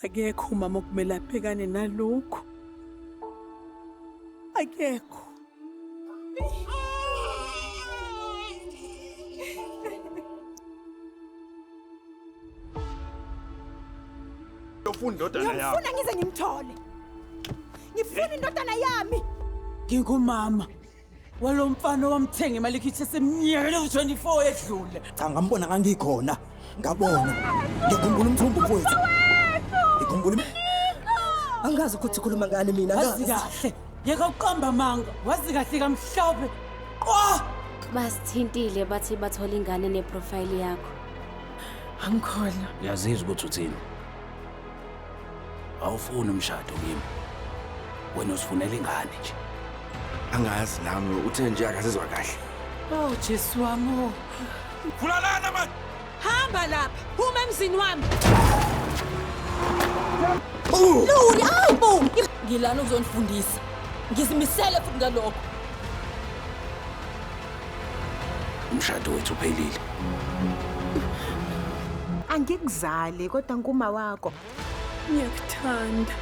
Akekho umama okumele abhekane nalokhu. Akekho. Ufuna indodana yami. Ngifuna ngize ngimthole. Ngifuna indodana yami. Ngingumama walomfana owamthenga imali ekhithe semnyaka lo-24 edlule. Cha ngambona ngangikhona. Ngabona. Ngikhumbula umthumbu mfowethu. Ngikhumbula. Angazi ukuthi ukhuluma ngani mina Wazi kahle. Yeka uqamba manga. Wazi kahle kamhlophe. Qwa! Basithintile bathi bathola ingane neprofile yakho. Angikholwa. Ngiyazizwa ukuthi uthini. Awufuni umshado kimi. Wena usifunela ingane nje. Angazi nami uthe nje akazizwa kahle. Oh Jesu wami. Fulalana man. Hamba lapha. Phuma emzini wami. Luli, hayibo. Ngilana ukuzonifundisa. Ngizimisele futhi ngalokho. Umshado wethu uphelile. Angikuzali kodwa nguma wakho. Ngiyakuthanda.